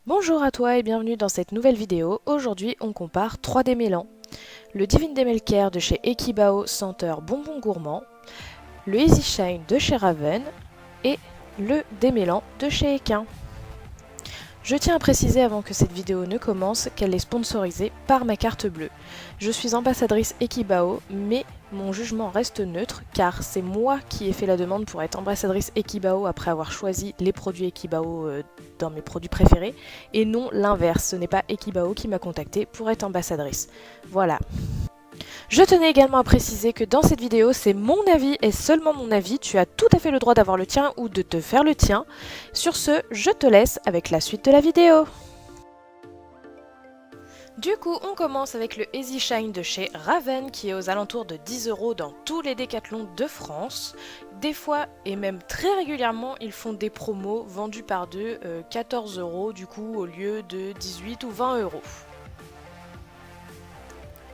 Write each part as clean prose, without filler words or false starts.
Bonjour à toi et bienvenue dans cette nouvelle vidéo. Aujourd'hui, on compare 3 démêlants. Le Divine Démêle de chez Ekibao senteur bonbon gourmand, le Easy Shine de chez Raven et le démêlant de chez Equin. Je tiens à préciser avant que cette vidéo ne commence qu'elle est sponsorisée par ma carte bleue. Je suis ambassadrice Ekibao, mais mon jugement reste neutre car c'est moi qui ai fait la demande pour être ambassadrice Ekibao après avoir choisi les produits Ekibao dans mes produits préférés et non l'inverse, ce n'est pas Ekibao qui m'a contacté pour être ambassadrice. Voilà. Je tenais également à préciser que dans cette vidéo, c'est mon avis et seulement mon avis. Tu as tout à fait le droit d'avoir le tien ou de te faire le tien. Sur ce, je te laisse avec la suite de la vidéo. Du coup, on commence avec le Easy Shine de chez Raven qui est aux alentours de 10 € dans tous les décathlons de France. Des fois, et même très régulièrement, ils font des promos vendus par deux 14 € du coup au lieu de 18 ou 20 €.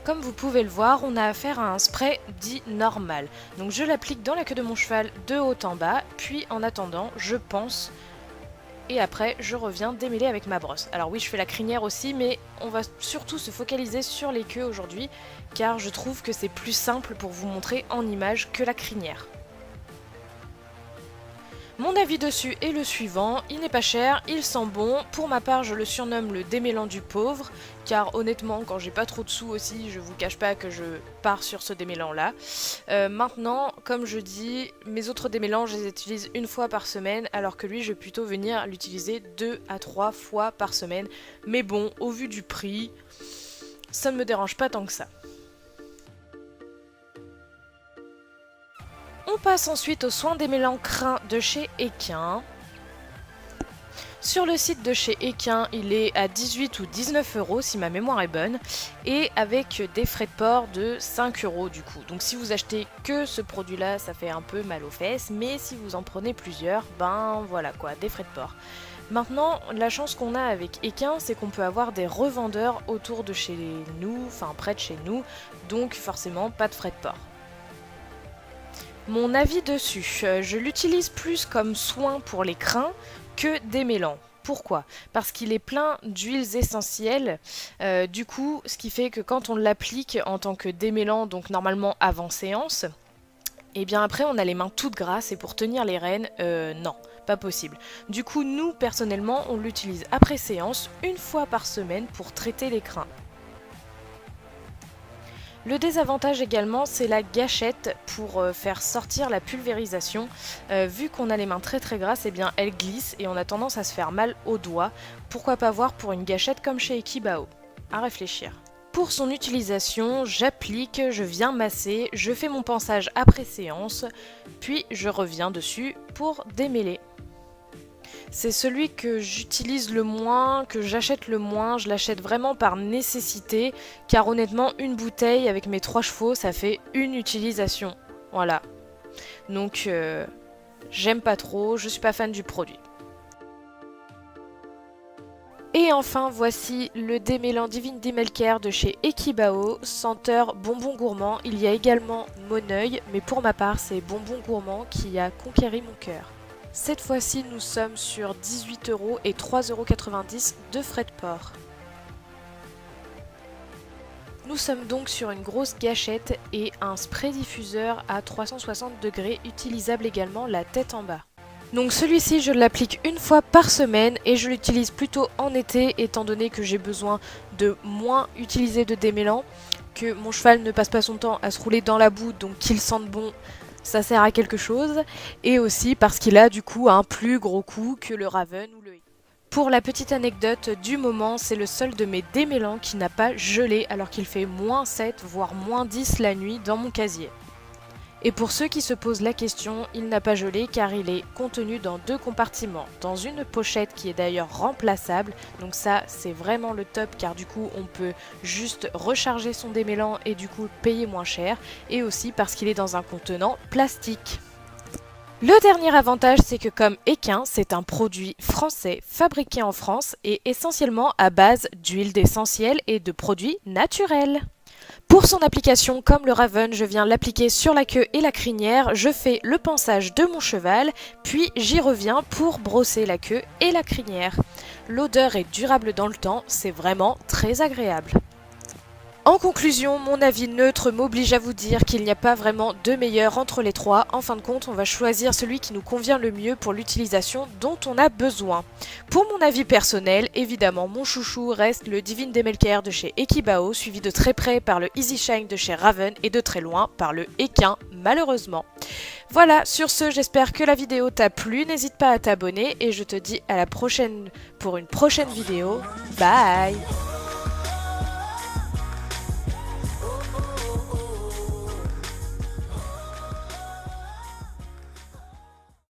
Comme vous pouvez le voir, on a affaire à un spray dit normal. Donc je l'applique dans la queue de mon cheval de haut en bas, puis en attendant, je pense, et après je reviens démêler avec ma brosse. Alors oui, je fais la crinière aussi, mais on va surtout se focaliser sur les queues aujourd'hui, car je trouve que c'est plus simple pour vous montrer en image que la crinière. Mon avis dessus est le suivant, il n'est pas cher, il sent bon. Pour ma part, je le surnomme le démêlant du pauvre, car honnêtement, quand j'ai pas trop de sous aussi, je vous cache pas que je pars sur ce démêlant là. Maintenant, comme je dis, mes autres démêlants, je les utilise une fois par semaine, alors que lui, je vais plutôt venir l'utiliser 2 à 3 fois par semaine. Mais bon, au vu du prix, ça ne me dérange pas tant que ça. On passe ensuite au soin démêlant crin de chez Equin. Sur le site de chez Equin, il est à 18 ou 19 € si ma mémoire est bonne, et avec des frais de port de 5 € du coup. Donc si vous achetez que ce produit-là, ça fait un peu mal aux fesses, mais si vous en prenez plusieurs, ben voilà quoi, des frais de port. Maintenant, la chance qu'on a avec Equin, c'est qu'on peut avoir des revendeurs autour de chez nous, enfin près de chez nous, donc forcément pas de frais de port. Mon avis dessus, je l'utilise plus comme soin pour les crins que démêlant. Pourquoi? Parce qu'il est plein d'huiles essentielles, du coup, ce qui fait que quand on l'applique en tant que démêlant, donc normalement avant séance, et bien après on a les mains toutes grasses et pour tenir les rênes, non, pas possible. Du coup, nous personnellement, on l'utilise après séance, une fois par semaine pour traiter les crins. Le désavantage également, c'est la gâchette pour faire sortir la pulvérisation. Vu qu'on a les mains très grasses, eh bien elle glisse et on a tendance à se faire mal aux doigts. Pourquoi pas voir pour une gâchette comme chez Ekibao? À réfléchir. Pour son utilisation, j'applique, je viens masser, je fais mon pansage après séance, puis je reviens dessus pour démêler. C'est celui que j'utilise le moins, que j'achète le moins. Je l'achète vraiment par nécessité, car honnêtement, une bouteille avec mes 3 chevaux, ça fait une utilisation. Voilà. Donc, j'aime pas trop, je suis pas fan du produit. Et enfin, voici le démêlant Divine Démêle de chez Ekibao, senteur bonbon gourmand. Il y a également Mon Oeil, mais pour ma part, c'est bonbon gourmand qui a conquéri mon cœur. Cette fois-ci, nous sommes sur 18 € et 3,90 € de frais de port. Nous sommes donc sur une grosse gâchette et un spray diffuseur à 360 degrés, utilisable également la tête en bas. Donc celui-ci, je l'applique une fois par semaine et je l'utilise plutôt en été, étant donné que j'ai besoin de moins utiliser de démêlant, que mon cheval ne passe pas son temps à se rouler dans la boue, donc qu'il sente bon. Ça sert à quelque chose, et aussi parce qu'il a du coup un plus gros coup que le Raven ou le Equin. Pour la petite anecdote du moment, c'est le seul de mes démêlants qui n'a pas gelé alors qu'il fait -7 voire -10 la nuit dans mon casier. Et pour ceux qui se posent la question, il n'a pas gelé car il est contenu dans 2 compartiments. Dans une pochette qui est d'ailleurs remplaçable, donc ça c'est vraiment le top car du coup on peut juste recharger son démêlant et du coup payer moins cher. Et aussi parce qu'il est dans un contenant plastique. Le dernier avantage, c'est que comme Equin, c'est un produit français fabriqué en France et essentiellement à base d'huile d'essentiel et de produits naturels. Pour son application, comme le Raven, je viens l'appliquer sur la queue et la crinière, je fais le pansage de mon cheval, puis j'y reviens pour brosser la queue et la crinière. L'odeur est durable dans le temps, c'est vraiment très agréable. En conclusion, mon avis neutre m'oblige à vous dire qu'il n'y a pas vraiment de meilleur entre les trois. En fin de compte, on va choisir celui qui nous convient le mieux pour l'utilisation dont on a besoin. Pour mon avis personnel, évidemment, mon chouchou reste le Divine Demelker de chez Ekibao, suivi de très près par le Easy Shine de chez Raven et de très loin par le Equin, malheureusement. Voilà, sur ce, j'espère que la vidéo t'a plu. N'hésite pas à t'abonner et je te dis à la prochaine pour une prochaine vidéo. Bye!